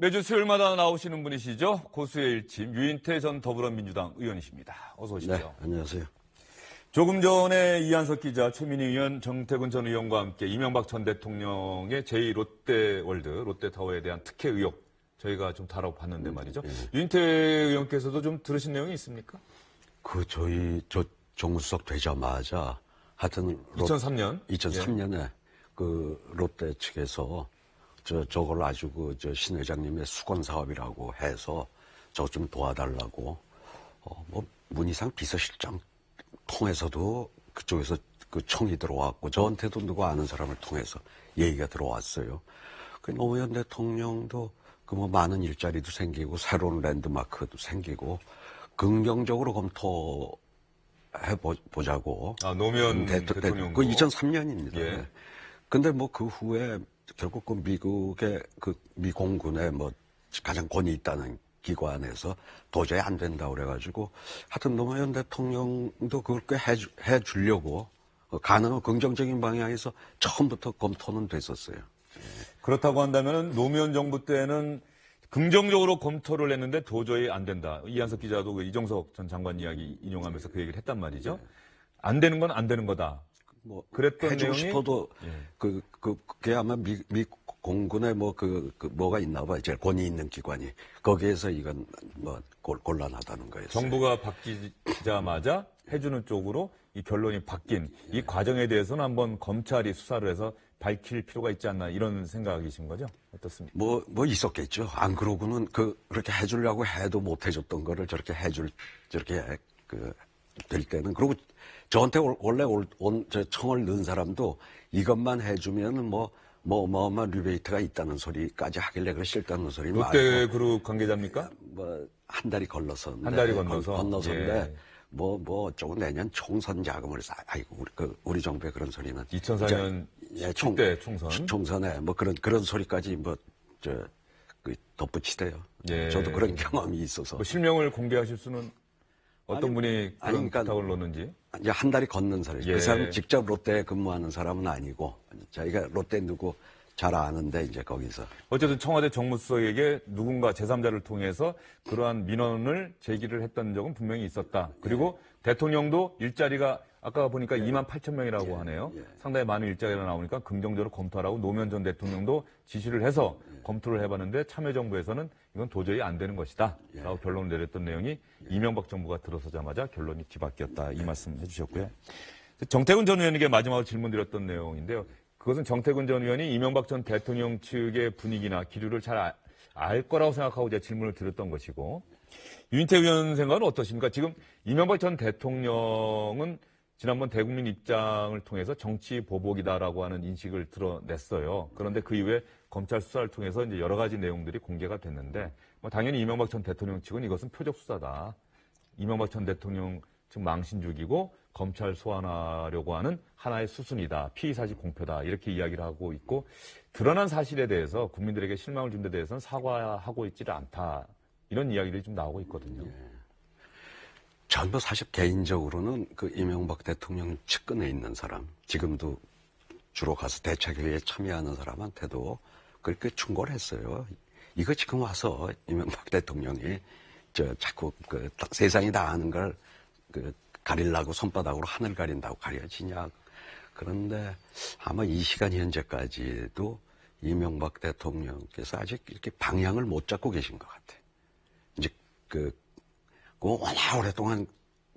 매주 수요일마다 나오시는 분이시죠. 고수의 일침 유인태 전 더불어민주당 의원이십니다. 어서 오십시오. 네, 안녕하세요. 조금 전에 이한석 기자, 최민희 의원, 정태근 전 의원과 함께 이명박 전 대통령의 제2롯데월드, 롯데타워에 대한 특혜 의혹 저희가 좀 다뤄봤는데 말이죠. 유인태 의원께서도 좀 들으신 내용이 있습니까? 저 정무수석 되자마자 하여튼 2003년에 그 롯데 측에서 저걸 아주 신 회장님의 수건 사업이라고 해서 저 좀 도와달라고 문희상 비서실장 통해서도 그쪽에서 그 청이 들어왔고 저한테도 누구 아는 사람을 통해서 얘기가 들어왔어요. 그 노무현 대통령도 그 많은 일자리도 생기고 새로운 랜드마크도 생기고 긍정적으로 검토해 보자고. 노무현 대통령. 그 2003년입니다. 예. 근데 그 후에 결국 그 미국의 그 미 공군의 가장 권위 있다는 기관에서 도저히 안 된다고 그래가지고 하여튼 노무현 대통령도 그걸 꽤 해주려고 가능한 긍정적인 방향에서 처음부터 검토는 됐었어요. 그렇다고 한다면 노무현 정부 때는 긍정적으로 검토를 했는데 도저히 안 된다. 이한석 기자도 그 이정석 전 장관 이야기 인용하면서 그 얘기를 했단 말이죠. 안 되는 건 안 되는 거다. 그랬던 해주고 내용이 싶어도 그게 아마 미 공군에 뭐가 있나 봐. 제일 권위 있는 기관이 거기에서 이건 곤란하다는 거예요. 정부가 바뀌자마자 해주는 쪽으로 이 결론이 바뀐 이 과정에 대해서는 한번 검찰이 수사를 해서 밝힐 필요가 있지 않나 이런 생각이신 거죠? 어떻습니까? 뭐 있었겠죠. 안 그러고는 그렇게 해주려고 해도 못 해줬던 거를 저렇게 될 때는. 그리고 저한테 원래 저 청을 넣은 사람도 이것만 해주면은 리베이트가 있다는 소리까지 하길래 그래 싫다는 소리 말고. 롯데 그룹 관계자입니까? 한 달이 걸러서. 한 달이 건너서. 건너서인데, 어쩌고 내년 총선 자금을 아이고, 우리 정부의 그런 소리는. 2004년 10대 총선. 총선에 그런 소리까지 덧붙이대요. 예. 저도 그런 경험이 있어서. 실명을 공개하실 수는 어떤 분이 그런 부탁을 넣는지. 이제 한 달이 걷는 사람이죠. 예. 그 사람 직접 롯데에 근무하는 사람은 아니고 자기가 롯데 누구 잘 아는데 이제 거기서. 어쨌든 청와대 정무수석에게 누군가 제3자를 통해서 그러한 민원을 제기를 했던 적은 분명히 있었다. 그리고 대통령도 일자리가 아까 보니까 2만 8천 명이라고 하네요. 상당히 많은 일자리가 나오니까 긍정적으로 검토하라고 노무현 전 대통령도 지시를 해서 검토를 해봤는데 참여정부에서는 이건 도저히 안 되는 것이다. 라고 결론을 내렸던 내용이 이명박 정부가 들어서자마자 결론이 뒤바뀌었다. 이 말씀 해주셨고요. 정태근 전 의원에게 마지막으로 질문드렸던 내용인데요. 그것은 정태근 전 의원이 이명박 전 대통령 측의 분위기나 기류를 잘 알 거라고 생각하고 제가 질문을 드렸던 것이고, 유인태 의원 생각은 어떠십니까? 지금 이명박 전 대통령은 지난번 대국민 입장을 통해서 정치 보복이다라고 하는 인식을 드러냈어요. 그런데 그 이후에 검찰 수사를 통해서 이제 여러 가지 내용들이 공개가 됐는데, 당연히 이명박 전 대통령 측은 이것은 표적 수사다. 이명박 전 대통령 측 망신 죽이고 검찰 소환하려고 하는 하나의 수순이다. 피의사실 공표다. 이렇게 이야기를 하고 있고, 드러난 사실에 대해서 국민들에게 실망을 준 데 대해서는 사과하고 있지를 않다. 이런 이야기들이 좀 나오고 있거든요. 전 사실 개인적으로는 그 이명박 대통령 측근에 있는 사람, 지금도 주로 가서 대책회의에 참여하는 사람한테도 그렇게 충고를 했어요. 이거 지금 와서 이명박 대통령이 자꾸 세상이 다 아는 걸 가리려고 손바닥으로 하늘 가린다고 가려지냐. 그런데 아마 이 시간 현재까지도 이명박 대통령께서 아직 이렇게 방향을 못 잡고 계신 것 같아요. 이제 워낙 오랫동안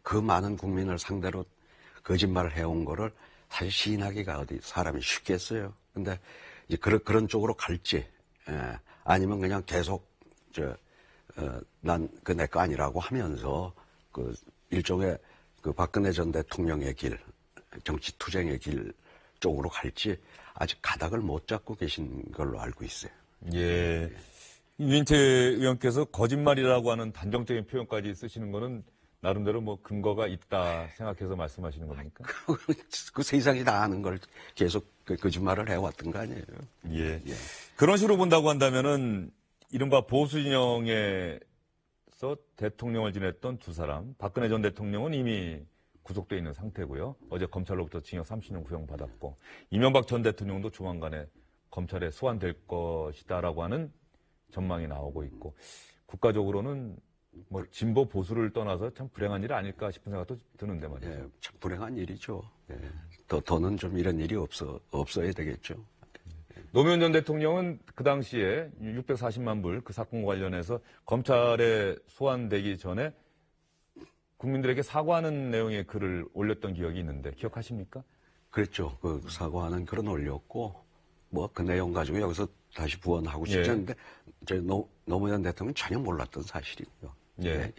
그 많은 국민을 상대로 거짓말을 해온 거를 사실 시인하기가 어디 사람이 쉽겠어요. 근데 이제 그런 쪽으로 갈지, 아니면 그냥 계속 난 내 거 아니라고 하면서 일종의 박근혜 전 대통령의 길, 정치 투쟁의 길 쪽으로 갈지 아직 가닥을 못 잡고 계신 걸로 알고 있어요. 예. 유인태 의원께서 거짓말이라고 하는 단정적인 표현까지 쓰시는 거는 나름대로 근거가 있다 생각해서 말씀하시는 겁니까? 그 세상이 다 아는 걸 계속 거짓말을 해왔던 거 아니에요? 예. 그런 식으로 본다고 한다면은 이른바 보수 진영에서 대통령을 지냈던 두 사람, 박근혜 전 대통령은 이미 구속돼 있는 상태고요. 어제 검찰로부터 징역 30년 구형받았고, 이명박 전 대통령도 조만간에 검찰에 소환될 것이다라고 하는 전망이 나오고 있고 국가적으로는 뭐 진보 보수를 떠나서 참 불행한 일 아닐까 싶은 생각도 드는데 말이죠. 예, 참 불행한 일이죠. 예. 더는 좀 이런 일이 없어야 되겠죠. 노무현 전 대통령은 그 당시에 640만 불 그 사건과 관련해서 검찰에 소환되기 전에 국민들에게 사과하는 내용의 글을 올렸던 기억이 있는데 기억하십니까? 그랬죠. 그 사과하는 글은 올렸고 뭐 그 내용 가지고 여기서 다시 부언하고 싶지 예. 않은데 노무현 대통령은 전혀 몰랐던 사실이고요. 예.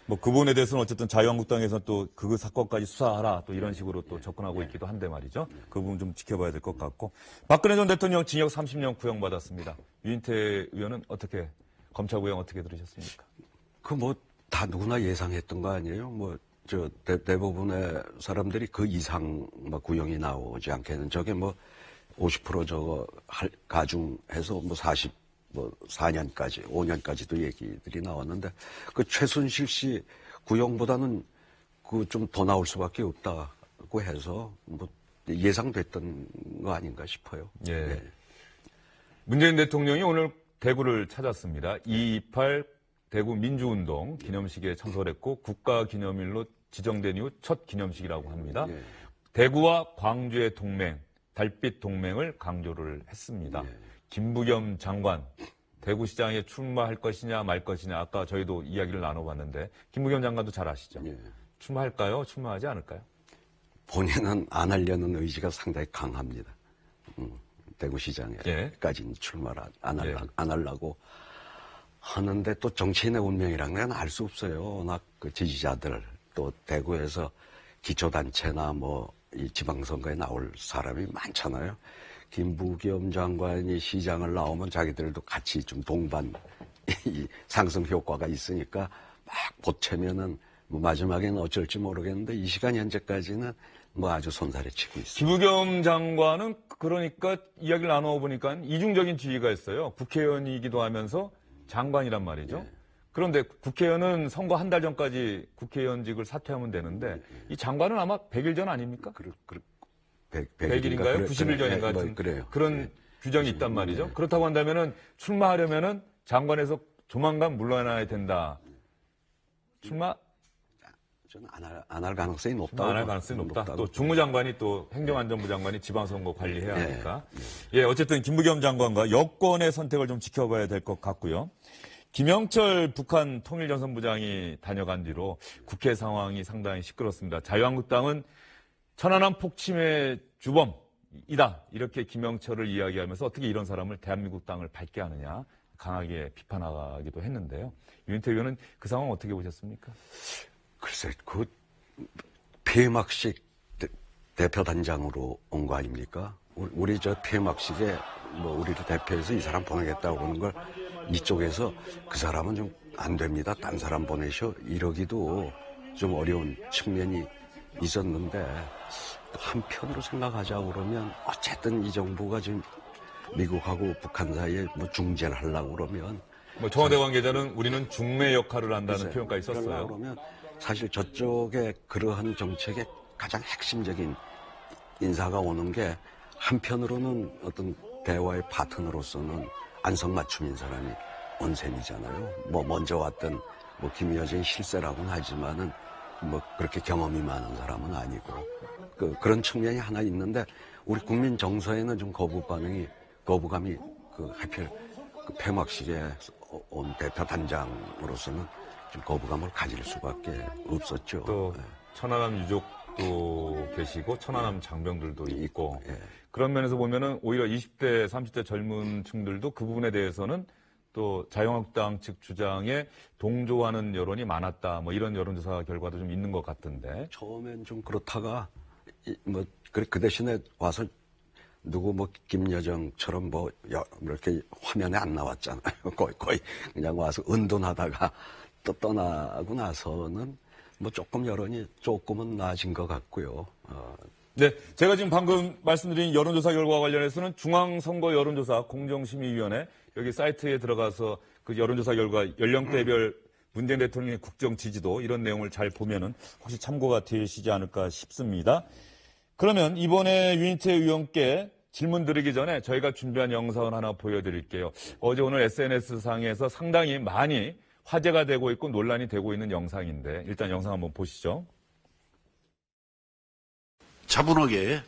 뭐 그 부분에 대해서는 어쨌든 자유한국당에서 또 그 사건까지 수사하라 또 이런 식으로 또 접근하고 있기도 한데 말이죠. 그 부분 좀 지켜봐야 될 것 같고. 박근혜 전 대통령 징역 30년 구형받았습니다. 유인태 의원은 어떻게 검찰 구형 어떻게 들으셨습니까? 그 뭐 다 누구나 예상했던 거 아니에요? 뭐 저 대부분의 사람들이 그 이상 막 구형이 나오지 않겠는 저게 뭐 50% 저거 가중해서 뭐 4년까지 5년까지도 얘기들이 나왔는데 그 최순실 씨 구형보다는 그 좀 더 나올 수밖에 없다고 해서 뭐 예상됐던 거 아닌가 싶어요. 예. 문재인 대통령이 오늘 대구를 찾았습니다. 2.28 대구 민주운동 기념식에 참석을 했고 국가기념일로 지정된 이후 첫 기념식이라고 합니다. 예. 대구와 광주의 동맹, 달빛 동맹을 강조를 했습니다. 예. 김부겸 장관, 대구시장에 출마할 것이냐 말 것이냐 아까 저희도 이야기를 나눠봤는데 김부겸 장관도 잘 아시죠? 예. 출마할까요? 출마하지 않을까요? 본인은 안 하려는 의지가 상당히 강합니다. 대구시장에까지는 출마를 안 하려고 하는데 또 정치인의 운명이라는 건 알 수 없어요. 워낙 그 지지자들 또 대구에서 기초단체나 뭐 이 지방선거에 나올 사람이 많잖아요. 김부겸 장관이 시장을 나오면 자기들도 같이 좀 동반 이 상승 효과가 있으니까 막 보채면은 뭐 마지막에는 어쩔지 모르겠는데 이 시간 현재까지는 뭐 아주 손살에 치고 있습니다. 김부겸 장관은 그러니까 이야기를 나눠보니까 이중적인 지위가 있어요. 국회의원이기도 하면서 장관이란 말이죠. 그런데 국회의원은 선거 한 달 전까지 국회의원직을 사퇴하면 되는데 이 장관은 아마 100일 전 아닙니까? 100일인가요? 90일 전인가? 그래요. 그런 규정이 있단 말이죠. 그렇다고 한다면은 출마하려면은 장관에서 조만간 물러나야 된다. 출마? 저는 안 할 가능성이 높다. 안 할 가능성이 높다. 또 주무장관이 또 행정안전부 장관이 지방선거 관리해야 하니까. 예, 어쨌든 김부겸 장관과 여권의 선택을 좀 지켜봐야 될 것 같고요. 김영철 북한 통일전선부장이 다녀간 뒤로 국회 상황이 상당히 시끄럽습니다. 자유한국당은 천안함 폭침의 주범이다. 이렇게 김영철을 이야기하면서 어떻게 이런 사람을 대한민국 땅을 밟게 하느냐 강하게 비판하기도 했는데요. 유인태 의원은 그 상황 어떻게 보셨습니까? 글쎄, 그 폐막식 대표단장으로 온 거 아닙니까? 우리 저 폐막식에 뭐 우리를 대표해서 이 사람 보내겠다고 그러는 걸 이쪽에서 그 사람은 좀 안 됩니다. 딴 사람 보내셔. 이러기도 좀 어려운 측면이 있었는데 한편으로 생각하자고 그러면 어쨌든 이 정부가 지금 미국하고 북한 사이에 뭐 중재를 하려고 그러면 뭐 청와대 관계자는 우리는 중매 역할을 한다는 글쎄, 표현까지 썼어요. 그러면 사실 저쪽에 그러한 정책의 가장 핵심적인 인사가 오는 게 한편으로는 어떤 대화의 파트너로서는 안성맞춤인 사람이 온 셈이잖아요. 뭐 먼저 왔던 뭐 김여정이 실세라고는 하지만은 뭐 그렇게 경험이 많은 사람은 아니고 그런 측면이 하나 있는데 우리 국민 정서에는 좀 거부감이 하필 그 폐막식에 온 대표 단장으로서는 좀 거부감을 가질 수밖에 없었죠. 또 천안함 유족도 계시고 천안함 장병들도 있고 그런 면에서 보면은 오히려 20대, 30대 젊은 층들도 그 부분에 대해서는 또 자유한국당 측 주장에 동조하는 여론이 많았다. 뭐 이런 여론조사 결과도 좀 있는 것 같은데. 처음엔 좀 그렇다가 그 대신에 와서 누구 뭐 김여정처럼 뭐 이렇게 화면에 안 나왔잖아요. 거의 그냥 와서 은둔하다가 또 떠나고 나서는 뭐 조금 여론이 조금은 나아진 것 같고요. 네, 제가 지금 방금 말씀드린 여론조사 결과 관련해서는 중앙선거 여론조사 공정심의위원회 여기 사이트에 들어가서 그 여론조사 결과 연령대별 문재인 대통령의 국정 지지도 이런 내용을 잘 보면은 혹시 참고가 되시지 않을까 싶습니다. 그러면 이번에 유인태 의원께 질문 드리기 전에 저희가 준비한 영상을 하나 보여드릴게요. 어제 오늘 SNS상에서 상당히 많이 화제가 되고 있고 논란이 되고 있는 영상인데 일단 영상 한번 보시죠. 차분하게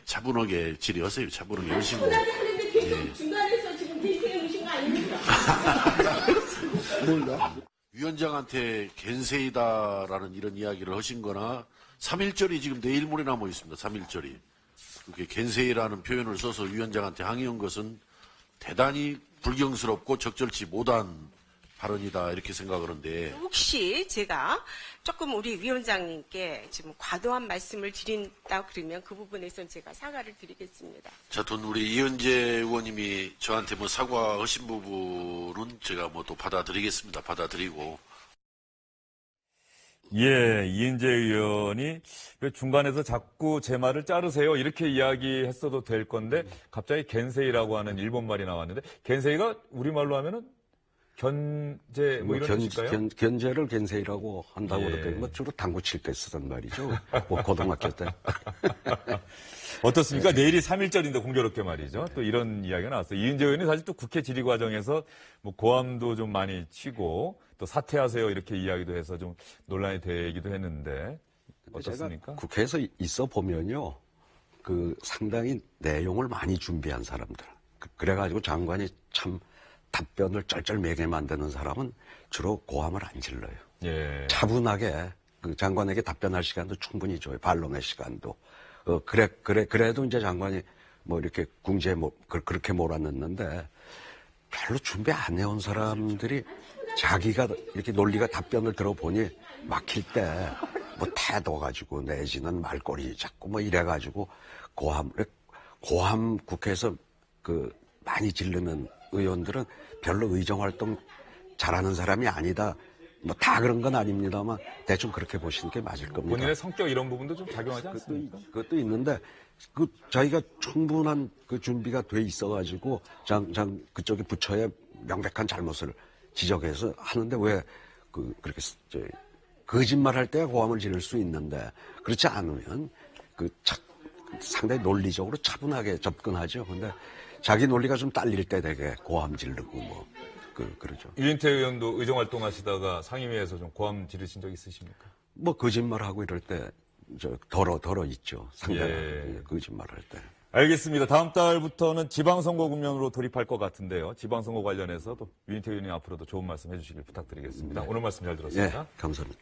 질의하세요. 차분하게 하시고. 계속 중간에서 지금 대세에 오신 거 아닙니까? 위원장한테 겐세이다라는 이런 이야기를 하신 거나 3.1절이 지금 내일 모레 남아 있습니다. 3.1절이. 그렇게 겐세이라는 표현을 써서 위원장한테 항의한 것은 대단히 불경스럽고 적절치 못한 발언이다 이렇게 생각하는데 혹시 제가 조금 우리 위원장님께 지금 과도한 말씀을 드린다 그러면 그 부분에선 제가 사과를 드리겠습니다. 자, 우리 이은재 의원님이 저한테 뭐 사과하신 부분은 제가 뭐 또 받아들이겠습니다. 받아들이고. 예, 이은재 의원이 중간에서 자꾸 제 말을 자르세요 이렇게 이야기했어도 될 건데 갑자기 겐세이라고 하는 일본말이 나왔는데 겐세이가 우리말로 하면은 견제 뭐 이런 뜻일까요? 견제를 겐세이라고 한다고 예. 그러더니 뭐 주로 당구 칠 때 쓰던 말이죠. 뭐 고등학교 때. 어떻습니까? 내일이 3.1절인데 공교롭게 말이죠. 또 이런 이야기가 나왔어요. 이은재 의원이 사실 또 국회 질의 과정에서 뭐 고함도 좀 많이 치고 또 사퇴하세요 이렇게 이야기도 해서 좀 논란이 되기도 했는데 어떻습니까? 제가 국회에서 있어 보면요. 그 상당히 내용을 많이 준비한 사람들. 그래가지고 장관이 참 답변을 쩔쩔매게 만드는 사람은 주로 고함을 안 질러요. 예. 차분하게 그 장관에게 답변할 시간도 충분히 줘요. 반론의 시간도. 그래도 이제 장관이 뭐 이렇게 궁지에 그렇게 몰아넣는데 별로 준비 안 해온 사람들이 자기가 이렇게 논리가 답변을 들어보니 막힐 때 뭐 태도 가지고 내지는 말꼬리 자꾸 뭐 이래가지고 고함 국회에서 그 많이 지르는 의원들은 별로 의정활동 잘하는 사람이 아니다. 뭐 다 그런 건 아닙니다만 대충 그렇게 보시는 게 맞을 겁니다. 본인의 성격 이런 부분도 좀 작용하지 않습니까? 그것도 있는데 그 자기가 충분한 그 준비가 돼 있어가지고 그쪽에 부처의 명백한 잘못을 지적해서 하는데 왜 그렇게 거짓말할 때 고함을 지를 수 있는데 그렇지 않으면 상당히 논리적으로 차분하게 접근하죠. 근데 자기 논리가 좀 딸릴 때 되게 고함 지르고 뭐 그러죠. 유인태 의원도 의정활동 하시다가 상임위에서 좀 고함 지르신 적 있으십니까? 뭐 거짓말하고 이럴 때 덜어 있죠. 상당히 예. 거짓말할 때. 알겠습니다. 다음 달부터는 지방선거 국면으로 돌입할 것 같은데요. 지방선거 관련해서 또 유인태 의원님 앞으로도 좋은 말씀 해주시길 부탁드리겠습니다. 오늘 말씀 잘 들었습니다. 예, 감사합니다.